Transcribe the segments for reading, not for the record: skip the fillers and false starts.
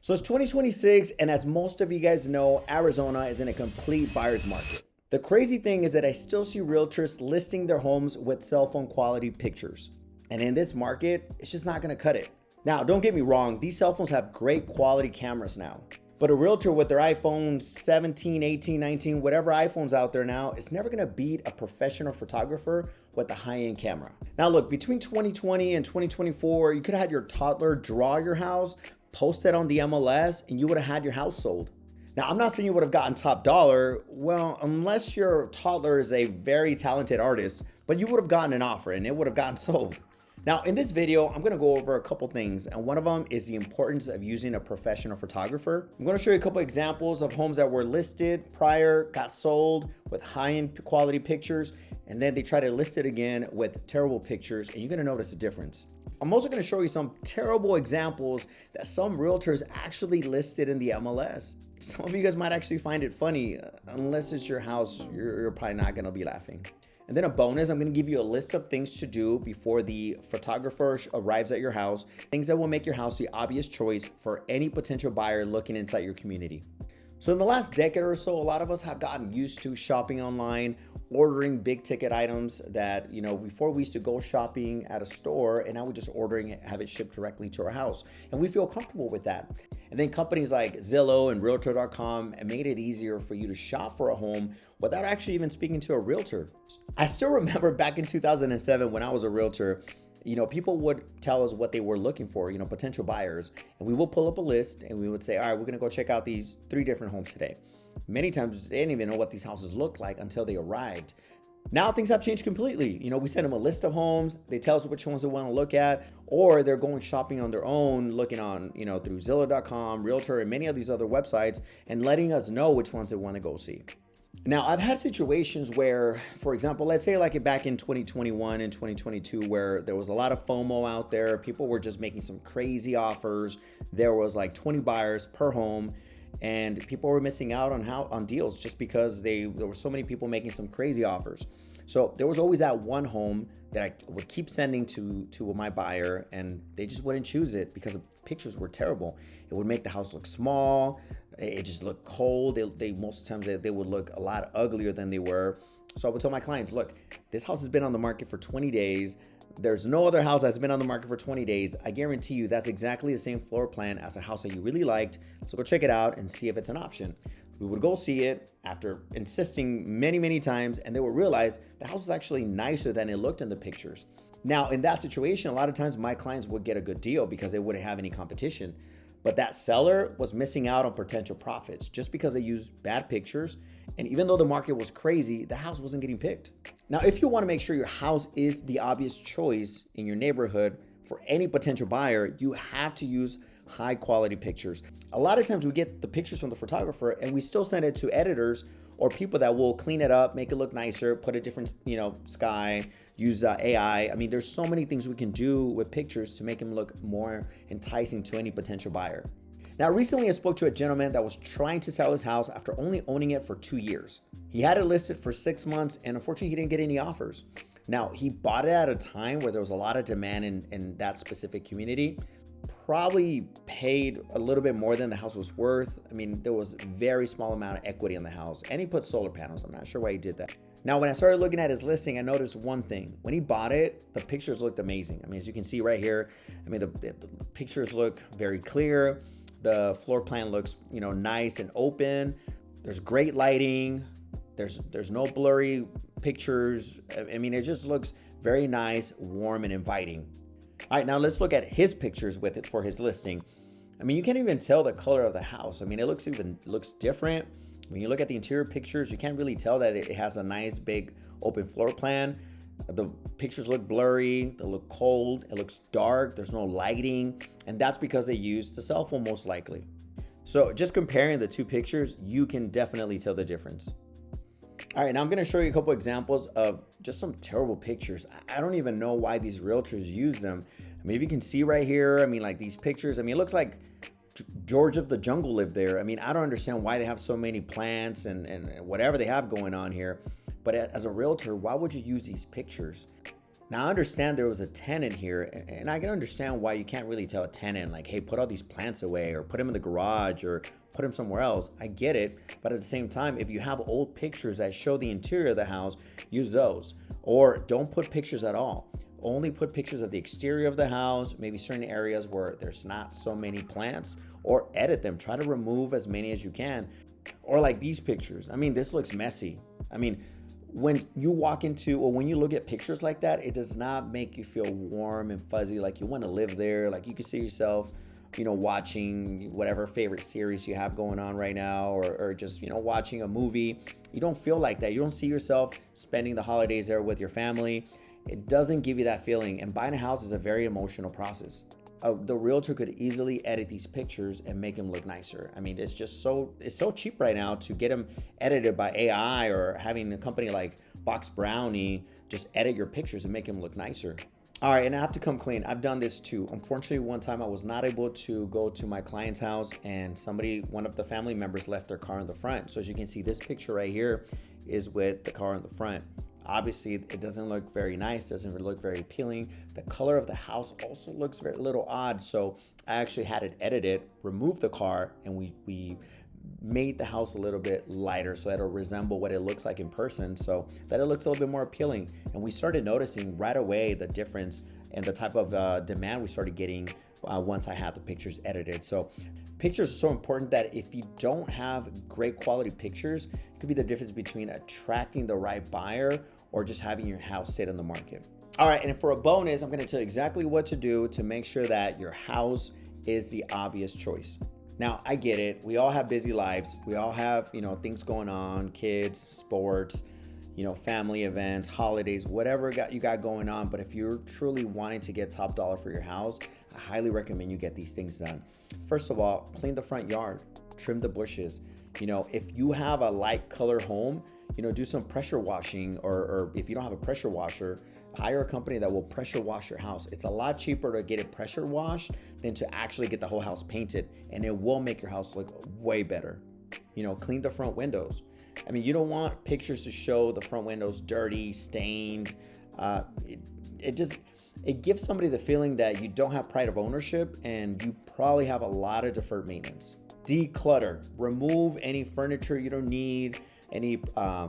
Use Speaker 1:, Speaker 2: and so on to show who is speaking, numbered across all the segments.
Speaker 1: So it's 2026, and as most of you guys know, Arizona is in a complete buyer's market. The crazy thing is that I still see realtors listing their homes with cell phone quality pictures. And in this market, it's just not gonna cut it. Now, don't get me wrong, these cell phones have great quality cameras now. But a realtor with their iPhone 17, 18, 19, whatever iPhone's out there now, is never gonna beat a professional photographer with a high-end camera. Now look, between 2020 and 2024, you could have had your toddler draw your house, post it on the MLS, and you would have had your house sold. Now, I'm not saying you would have gotten top dollar, well, unless your toddler is a very talented artist, but you would have gotten an offer and it would have gotten sold. Now, in this video, I'm gonna go over a couple things, and one of them is the importance of using a professional photographer. I'm gonna show you a couple examples of homes that were listed prior, got sold with high-end quality pictures, and then they try to list it again with terrible pictures, and you're gonna notice a difference. I'm also gonna show you some terrible examples that some realtors actually listed in the MLS. Some of you guys might actually find it funny. Unless it's your house, you're probably not gonna be laughing. And then a bonus, I'm gonna give you a list of things to do before the photographer arrives at your house, things that will make your house the obvious choice for any potential buyer looking inside your community. So in the last decade or so, a lot of us have gotten used to shopping online, ordering big ticket items that, before we used to go shopping at a store, and now we're just ordering it, have it shipped directly to our house. And we feel comfortable with that. And then companies like Zillow and Realtor.com made it easier for you to shop for a home without actually even speaking to a realtor. I still remember back in 2007 when I was a realtor, people would tell us what they were looking for, potential buyers. And we will pull up a list and we would say, all right, we're gonna go check out these 3 different homes today. Many times they didn't even know what these houses looked like until they arrived. Now things have changed completely. We send them a list of homes, they tell us which ones they want to look at, or they're going shopping on their own, looking on, through Zillow.com, Realtor, and many of these other websites, and letting us know which ones they want to go see. Now, I've had situations where, for example, let's say like back in 2021 and 2022, where there was a lot of FOMO out there. People were just making some crazy offers. There was like 20 buyers per home, and people were missing out on deals just because there were so many people making some crazy offers. So there was always that one home that I would keep sending to my buyer, and they just wouldn't choose it because the pictures were terrible. It would make the house look small. It just looked cold. They most times they would look a lot uglier than they were. So I would tell my clients, look, this house has been on the market for 20 days. There's no other house that's been on the market for 20 days. I guarantee you that's exactly the same floor plan as a house that you really liked. So go check it out and see if it's an option. We would go see it after insisting many, many times, and they would realize the house was actually nicer than it looked in the pictures. Now, in that situation, a lot of times my clients would get a good deal because they wouldn't have any competition. But that seller was missing out on potential profits just because they used bad pictures. And even though the market was crazy, the house wasn't getting picked. Now, if you want to make sure your house is the obvious choice in your neighborhood for any potential buyer, you have to use high quality pictures. A lot of times we get the pictures from the photographer and we still send it to editors or people that will clean it up, make it look nicer, put a different, sky, use AI. I mean, there's so many things we can do with pictures to make them look more enticing to any potential buyer. Now, recently I spoke to a gentleman that was trying to sell his house after only owning it for 2 years. He had it listed for 6 months, and unfortunately he didn't get any offers. Now, he bought it at a time where there was a lot of demand in that specific community. Probably paid a little bit more than the house was worth. I mean, there was a very small amount of equity in the house, and he put solar panels. I'm not sure why he did that. Now, when I started looking at his listing, I noticed one thing. When he bought it, the pictures looked amazing. I mean, as you can see right here, the pictures look very clear. The floor plan looks, nice and open. There's great lighting. There's no blurry pictures. I mean, it just looks very nice, warm, and inviting. All right, now let's look at his pictures with it for his listing. I mean, you can't even tell the color of the house. I mean, it looks different. When you look at the interior pictures, you can't really tell that it has a nice big open floor plan. The pictures look blurry, they look cold, it looks dark, there's no lighting, and that's because they used a cell phone most likely. So just comparing the two pictures, you can definitely tell the difference. All right, now I'm gonna show you a couple examples of just some terrible pictures. I don't even know why these realtors use them. I mean, if you can see right here, I mean, like these pictures, I mean, it looks like George of the Jungle lived there. I mean, I don't understand why they have so many plants and whatever they have going on here. But as a realtor, why would you use these pictures? Now, I understand there was a tenant here, and I can understand why you can't really tell a tenant, like, hey, put all these plants away or put them in the garage or put them somewhere else. I get it. But at the same time, if you have old pictures that show the interior of the house, use those. Or don't put pictures at all. Only put pictures of the exterior of the house, maybe certain areas where there's not so many plants, or edit them. Try to remove as many as you can. Or like these pictures. I mean, this looks messy. I mean, when you walk into, or when you look at pictures like that, it does not make you feel warm and fuzzy, like you want to live there, like you can see yourself, watching whatever favorite series you have going on right now, or just, watching a movie. You don't feel like that. You don't see yourself spending the holidays there with your family. It doesn't give you that feeling. And buying a house is a very emotional process. The realtor could easily edit these pictures and make them look nicer. I mean, it's so cheap right now to get them edited by AI, or having a company like Box Brownie just edit your pictures and make them look nicer. All right, and I have to come clean. I've done this too. Unfortunately, one time I was not able to go to my client's house, and one of the family members left their car in the front. So as you can see, this picture right here is with the car in the front. Obviously, it doesn't look very nice, doesn't look very appealing. The color of the house also looks very little odd. So I actually had it edited, removed the car, and we made the house a little bit lighter so that it'll resemble what it looks like in person, so that it looks a little bit more appealing. And we started noticing right away the difference and the type of demand we started getting once I had the pictures edited. So pictures are so important that if you don't have great quality pictures, it could be the difference between attracting the right buyer or just having your house sit on the market. All right, and for a bonus, I'm gonna tell you exactly what to do to make sure that your house is the obvious choice. Now, I get it. We all have busy lives. We all have, things going on, kids, sports, family events, holidays, whatever you got going on. But if you're truly wanting to get top dollar for your house, I highly recommend you get these things done. First of all, clean the front yard, trim the bushes. If you have a light color home, do some pressure washing, or if you don't have a pressure washer, hire a company that will pressure wash your house. It's a lot cheaper to get it pressure washed than to actually get the whole house painted, and it will make your house look way better. Clean the front windows. I mean, you don't want pictures to show the front windows dirty, stained. It gives somebody the feeling that you don't have pride of ownership, and you probably have a lot of deferred maintenance. Declutter. Remove any furniture you don't need, any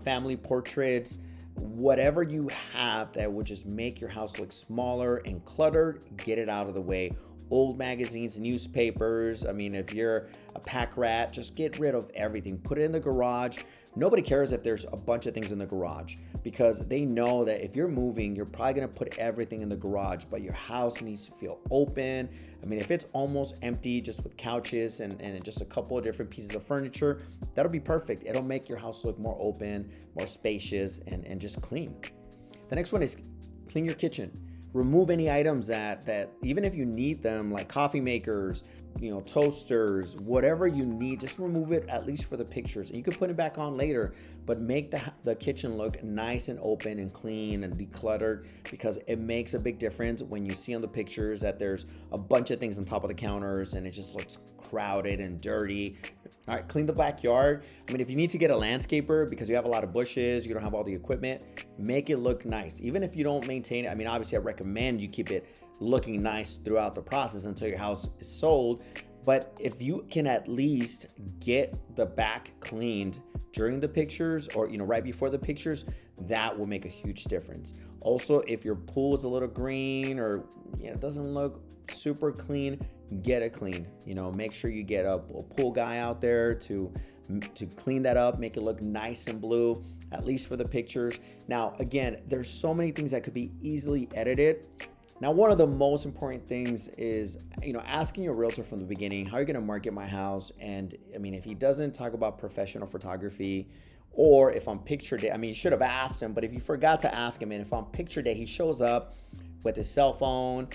Speaker 1: family portraits, whatever you have that would just make your house look smaller and cluttered, get it out of the way. Old magazines, newspapers. I mean, if you're a pack rat, just get rid of everything. Put it in the garage. Nobody cares if there's a bunch of things in the garage, because they know that if you're moving, you're probably gonna put everything in the garage, but your house needs to feel open. I mean, if it's almost empty, just with couches and just a couple of different pieces of furniture, that'll be perfect. It'll make your house look more open, more spacious, and just clean. The next one is clean your kitchen. Remove any items that even if you need them, like coffee makers, toasters, whatever you need, just remove it, at least for the pictures. And you can put it back on later, but make the kitchen look nice and open and clean and decluttered, because it makes a big difference when you see on the pictures that there's a bunch of things on top of the counters and it just looks crowded and dirty. All right, clean the backyard. I mean, if you need to get a landscaper because you have a lot of bushes, you don't have all the equipment, make it look nice. Even if you don't maintain it, I mean, obviously I recommend you keep it looking nice throughout the process until your house is sold. But if you can at least get the back cleaned during the pictures, or right before the pictures, that will make a huge difference. Also, if your pool is a little green, or it doesn't look super clean, get it clean. Make sure you get a pool guy out there to clean that up, make it look nice and blue, at least for the pictures. Now, again, there's so many things that could be easily edited. Now, one of the most important things is, asking your realtor from the beginning, how are you going to market my house? And I mean, if he doesn't talk about professional photography, or if on picture day, I mean, you should have asked him, but if you forgot to ask him, and if on picture day he shows up with his cell phone,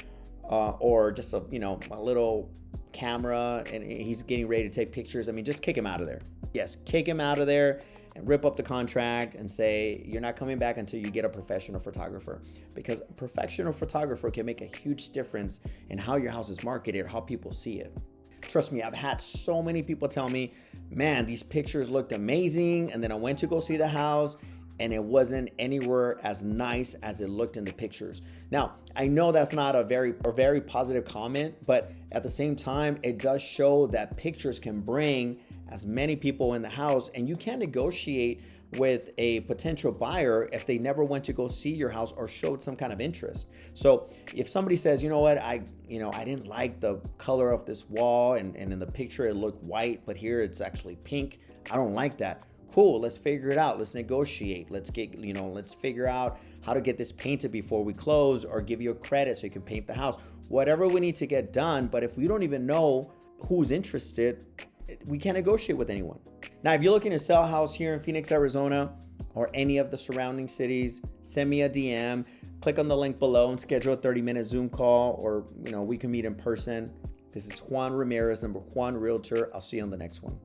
Speaker 1: or just a little camera, and he's getting ready to take pictures, I mean, just kick him out of there. Yes, kick him out of there and rip up the contract and say you're not coming back until you get a professional photographer, because a professional photographer can make a huge difference in how your house is marketed, how people see it. Trust me, I've had so many people tell me, man, these pictures looked amazing, and then I went to go see the house. and it wasn't anywhere as nice as it looked in the pictures. Now, I know that's not a very positive comment, but at the same time, it does show that pictures can bring as many people in the house, and you can negotiate with a potential buyer if they never went to go see your house or showed some kind of interest. So if somebody says, you know what, I didn't like the color of this wall, and in the picture it looked white, but here it's actually pink. I don't like that. Cool, let's figure it out. Let's negotiate. Let's figure out how to get this painted before we close, or give you a credit so you can paint the house. Whatever we need to get done, but if we don't even know who's interested, we can't negotiate with anyone. Now, if you're looking to sell a house here in Phoenix, Arizona, or any of the surrounding cities, send me a DM, click on the link below and schedule a 30-minute Zoom call, or we can meet in person. This is Juan Ramirez, number Juan Realtor. I'll see you on the next one.